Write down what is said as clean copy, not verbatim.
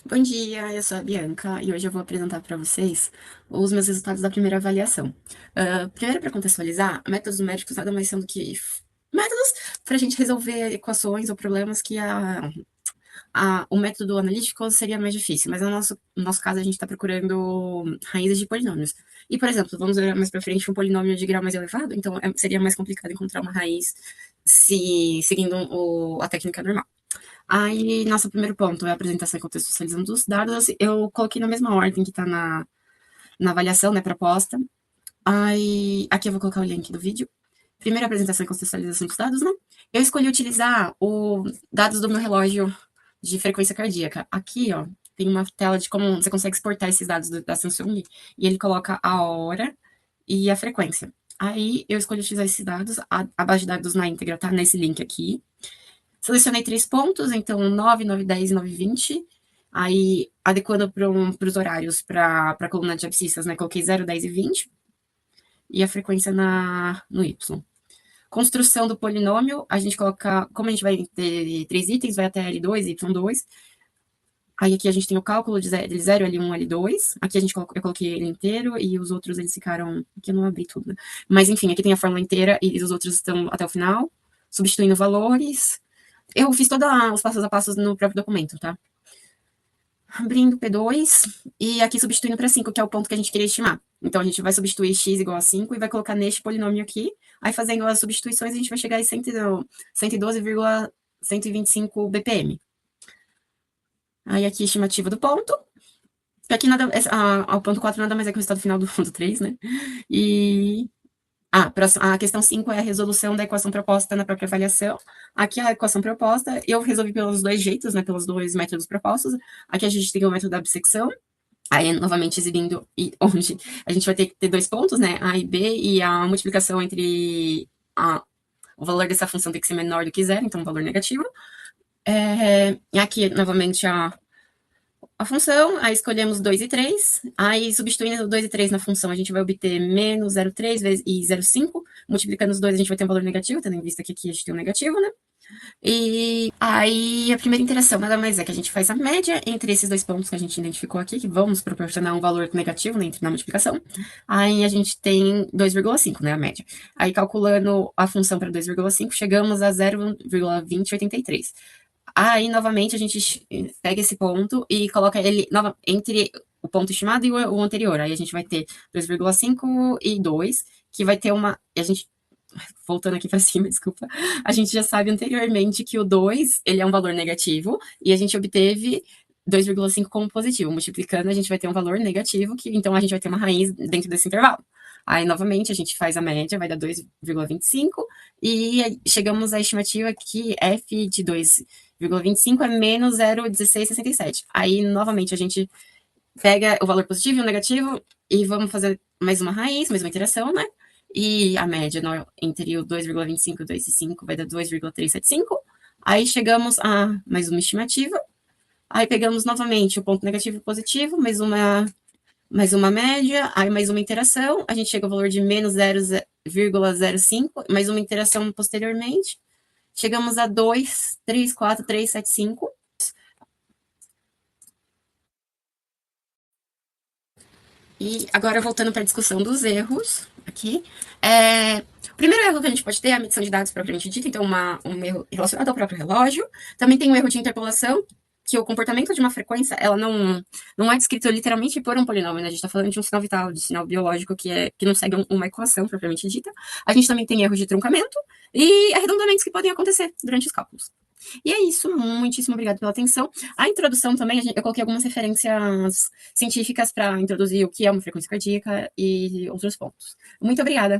Bom dia, eu sou a Bianca e hoje eu vou apresentar para vocês os meus resultados da primeira avaliação. Primeiro, para contextualizar, métodos numéricos nada mais são do que métodos para a gente resolver equações ou problemas que o método analítico seria mais difícil, mas no nosso caso a gente está procurando raízes de polinômios. E, por exemplo, vamos ver mais para frente um polinômio de grau mais elevado, então seria mais complicado encontrar uma raiz se seguindo a técnica normal. Aí, nosso primeiro ponto é a apresentação e contextualização dos dados. Eu coloquei na mesma ordem que está na avaliação, né, proposta. Aí, aqui eu vou colocar o link do vídeo. Primeiro, apresentação e contextualização dos dados, né? Eu escolhi utilizar os dados do meu relógio de frequência cardíaca. Aqui, ó, tem uma tela de como você consegue exportar esses dados da Samsung e ele coloca a hora e a frequência. Aí, eu escolhi utilizar esses dados. A base de dados na íntegra tá nesse link aqui. Selecionei 3 pontos, então 9, 9, 10 e 9, 20. Aí, adequando para os horários para a coluna de abscissas, né? Coloquei 0, 10 e 20. E a frequência no Y. Construção do polinômio, a gente coloca, como a gente vai ter 3 itens, vai até L2, Y2. Aí aqui a gente tem o cálculo de L0, L1, L2. Aqui eu coloquei ele inteiro e os outros eles ficaram. Aqui eu não abri tudo, né? Mas enfim, aqui tem a fórmula inteira e os outros estão até o final, substituindo valores. Eu fiz todos os passos a passos no próprio documento, tá? Abrindo P2 e aqui substituindo para 5, que é o ponto que a gente queria estimar. Então, a gente vai substituir x igual a 5 e vai colocar neste polinômio aqui. Aí, fazendo as substituições, a gente vai chegar em 112,125 BPM. Aí, aqui, estimativa do ponto. Aqui, o ponto 4 nada mais é que o resultado final do ponto 3, né? E a questão 5 é a resolução da equação proposta na própria avaliação. Aqui a equação proposta, eu resolvi pelos dois jeitos, né, pelos dois métodos propostos. Aqui a gente tem o método da bissecção, aí novamente exibindo onde a gente vai ter que ter 2 pontos, né, A e B, e a multiplicação entre o valor dessa função tem que ser menor do que zero, então um valor negativo. E aqui, novamente, a função, aí escolhemos 2 e 3, aí substituindo 2 e 3 na função, a gente vai obter menos 0,3 e 0,5, multiplicando os dois a gente vai ter um valor negativo, tendo em vista que aqui a gente tem um negativo, né? E aí a primeira interação nada mais é que a gente faz a média entre esses dois pontos que a gente identificou aqui, que vão nos proporcionar um valor negativo, né, na multiplicação. Aí a gente tem 2,5, né, a média. Aí calculando a função para 2,5, chegamos a 0,2083. Aí, novamente, a gente pega esse ponto e coloca ele entre o ponto estimado e o anterior. Aí a gente vai ter 2,5 e 2, que vai ter uma. A gente, voltando aqui para cima, desculpa. A gente já sabe anteriormente que o 2 ele é um valor negativo e a gente obteve 2,5 como positivo. Multiplicando, a gente vai ter um valor negativo, que então a gente vai ter uma raiz dentro desse intervalo. Aí, novamente, a gente faz a média, vai dar 2,25, e chegamos à estimativa que f de 2,25 é menos 0,1667. Aí, novamente, a gente pega o valor positivo e o negativo e vamos fazer mais uma raiz, mais uma interação, né? E a média entre o 2,25 e o 2,5 vai dar 2,375. Aí chegamos a mais uma estimativa. Aí pegamos novamente o ponto negativo e positivo, mais uma média, aí mais uma interação, a gente chega ao valor de menos 0,05, mais uma interação posteriormente, chegamos a 2, 3, 4, 3, 7, 5. E agora, voltando para a discussão dos erros, aqui. O primeiro erro que a gente pode ter é a medição de dados propriamente dita, então um erro relacionado ao próprio relógio. Também tem um erro de interpolação, que o comportamento de uma frequência, ela não é descrito literalmente por um polinômio, né? A gente está falando de um sinal vital, de sinal biológico, que não segue uma equação propriamente dita. A gente também tem erros de truncamento e arredondamentos que podem acontecer durante os cálculos. E é isso, muitíssimo obrigada pela atenção. A introdução também, eu coloquei algumas referências científicas para introduzir o que é uma frequência cardíaca e outros pontos. Muito obrigada.